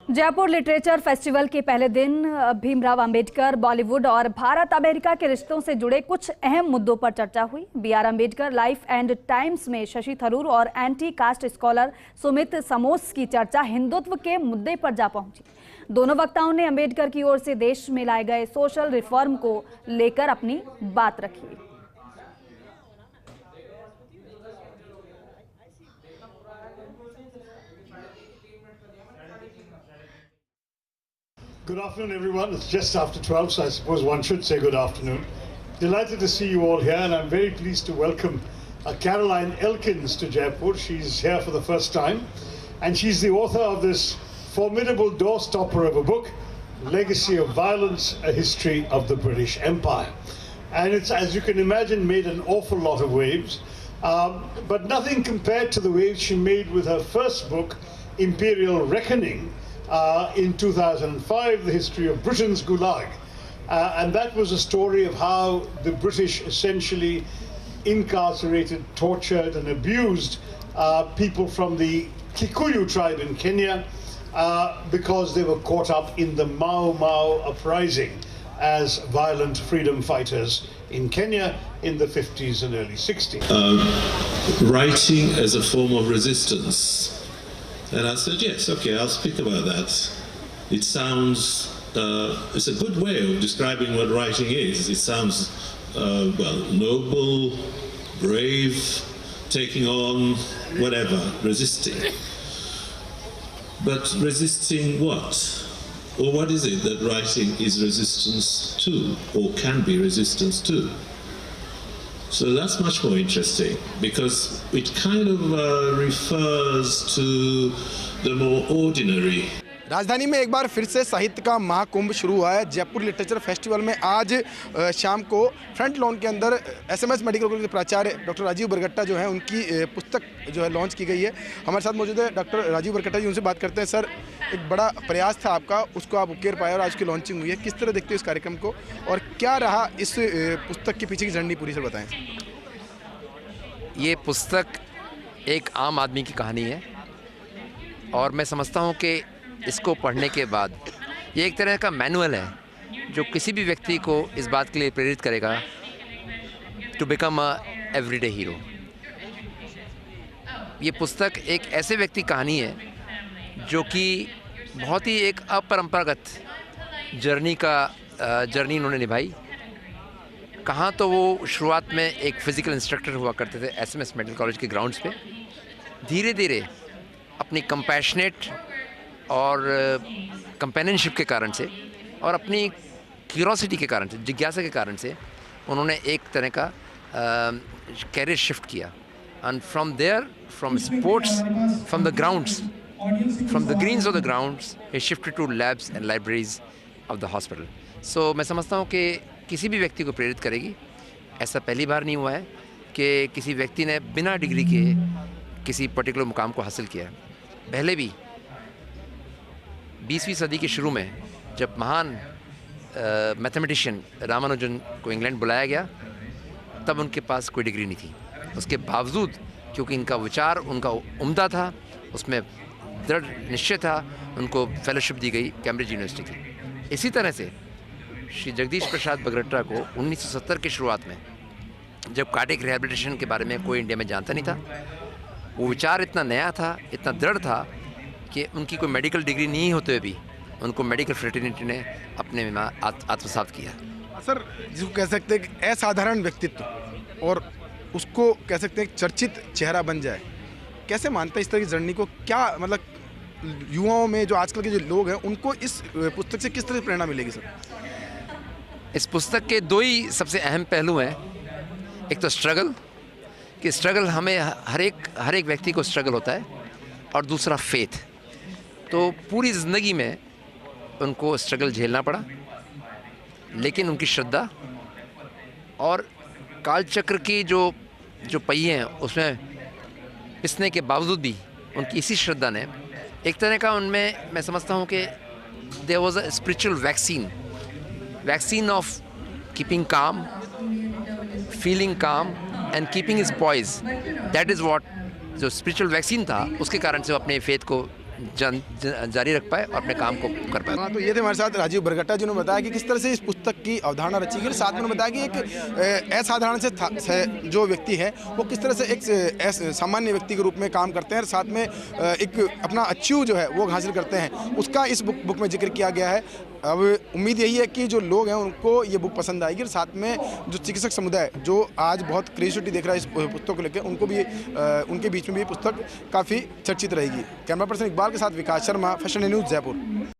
Jaipur literature festival के पहले दिन भीमराव अंबेडकर, बॉलीवुड और भारत अमेरिका के रिश्तों से जुड़े कुछ अहम मुद्दों पर चर्चा हुई। BR Ambedkar life and times में शशि थरूर और anti caste scholar Sumit Samos की चर्चा हिंदुत्व के मुद्दे पर जा पहुंची। दोनों वक्ताओं ने अंबेडकर की ओर से देश में लाए गए सोशल रिफॉर्म को लेकर अपनी बात रखी। Good afternoon, everyone. It's just after 12, so I suppose one should say good afternoon. Delighted to see you all here, and I'm very pleased to welcome Caroline Elkins to Jaipur. She's here for the first time, and she's the author of this formidable doorstopper of a book, Legacy of Violence, A History of the British Empire. And it's, as you can imagine, made an awful lot of waves, but nothing compared to the waves she made with her first book, Imperial Reckoning, in 2005, the history of Britain's Gulag. And that was a story of how the British essentially incarcerated, tortured and abused people from the Kikuyu tribe in Kenya because they were caught up in the Mau Mau uprising as violent freedom fighters in Kenya in the 50s and early 60s. Writing as a form of resistance. And I said, yes, okay, I'll speak about that. It sounds, it's a good way of describing what writing is. It sounds, well, noble, brave, taking on whatever, resisting. But resisting what? Or what is it that writing is resistance to, or can be resistance to? So that's much more interesting because it kind of refers to the more ordinary. राजधानी में एक बार फिर से साहित्य का महाकुंभ शुरू हुआ है। जयपुर लिटरेचर फेस्टिवल में आज शाम को फ्रंट लॉन के अंदर एसएमएस मेडिकल कॉलेज के प्राचार्य डॉक्टर राजीव बरगट्टा जो है उनकी पुस्तक जो है लॉन्च की गई है। हमारे साथ मौजूद है डॉक्टर राजीव बरगट्टा जी, उनसे बात करते हैं। सर, एक बड़ा प्रयास था आपका, उसको आप उकेर पाए और आज की लॉन्चिंग हुई है। किस तरह देखते हो इस कार्यक्रम को और क्या रहा इस पुस्तक के पीछे की जर्नी पूरी, सर बताएँ। ये पुस्तक एक आम आदमी की कहानी है और मैं समझता हूँ कि इसको पढ़ने के बाद ये एक तरह का मैनुअल है जो किसी भी व्यक्ति को इस बात के लिए प्रेरित करेगा to become a everyday hero. ये पुस्तक एक ऐसे व्यक्ति कहानी है जो कि बहुत ही एक अपरंपरागत जर्नी उन्होंने निभाई। कहाँ तो वो शुरुआत में एक फ़िज़िकल इंस्ट्रक्टर हुआ करते थे एसएमएस मेडिकल कॉलेज के ग्राउंड्स पे, धीरे धीरे अपनी कंपैशनेट और कंपेनियनशिप के कारण से और अपनी क्यूरोसिटी के कारण से, जिज्ञासा के कारण से उन्होंने एक तरह का कैरियर शिफ्ट किया। And from there, from sports, from the grounds, from the greens of the grounds, he shifted to labs and libraries of the hospital. So मैं समझता हूँ कि किसी भी व्यक्ति को प्रेरित करेगी। ऐसा पहली बार नहीं हुआ है कि किसी व्यक्ति ने बिना डिग्री के किसी पर्टिकुलर मुकाम को हासिल किया। पहले भी 20वीं सदी के शुरू में जब महान मैथमेटिशियन रामानुजन को इंग्लैंड बुलाया गया तब उनके पास कोई डिग्री नहीं थी। उसके बावजूद क्योंकि इनका विचार उनका उम्दा था, उसमें दृढ़ निश्चय था, उनको फेलोशिप दी गई कैम्ब्रिज यूनिवर्सिटी की। इसी तरह से श्री जगदीश प्रसाद बगरट्टा को 1970 की शुरुआत में जब कार्डियक रिहैबिलिटेशन के बारे में कोई इंडिया में जानता नहीं था, वो विचार इतना नया था, इतना दृढ़ था कि उनकी कोई मेडिकल डिग्री नहीं होते हुए भी उनको मेडिकल फ्रेटर्निटी ने अपने में आत्मसात किया। सर, जिसको कह सकते हैं कि असाधारण व्यक्तित्व और उसको कह सकते हैं चर्चित चेहरा बन जाए, कैसे मानते हैं इस तरह की जर्नी को? क्या मतलब युवाओं में जो आजकल के जो लोग हैं उनको इस पुस्तक से किस तरह की प्रेरणा मिलेगी? सर, इस पुस्तक के दो ही सबसे अहम पहलू हैं। एक तो स्ट्रगल, कि स्ट्रगल हमें हर एक व्यक्ति को स्ट्रगल होता है, और दूसरा फेथ। तो पूरी ज़िंदगी में उनको स्ट्रगल झेलना पड़ा, लेकिन उनकी श्रद्धा और कालचक्र की जो पहिए हैं उसमें पिसने के बावजूद भी उनकी इसी श्रद्धा ने एक तरह का उनमें, मैं समझता हूँ कि there was a spiritual vaccine of keeping calm, feeling calm and keeping his poise. That is what, जो स्पिरिचुअल वैक्सीन था उसके कारण से वो अपने फेथ को जारी रख पाए और अपने काम को कर पाए। हाँ, तो ये थे हमारे साथ राजीव बरगट्टा जिन्होंने बताया कि किस तरह से इस पुस्तक की अवधारणा रची गई। साथ में उन्होंने बताया कि एक असाधारण से जो व्यक्ति है वो किस तरह से एक सामान्य व्यक्ति के रूप में काम करते हैं और साथ में एक अपना अचीव जो है वो हासिल करते हैं, उसका इस बुक में जिक्र किया गया है। अब उम्मीद यही है कि जो लोग हैं उनको ये बुक पसंद आएगी और साथ में जो चिकित्सक समुदाय जो आज बहुत क्रिएटिविटी देख रहा है इस पुस्तक को लेकर, उनको भी उनके बीच में भी ये पुस्तक काफ़ी चर्चित रहेगी। कैमरा पर्सन इकबाल के साथ विकास शर्मा, फैशन न्यूज़, जयपुर।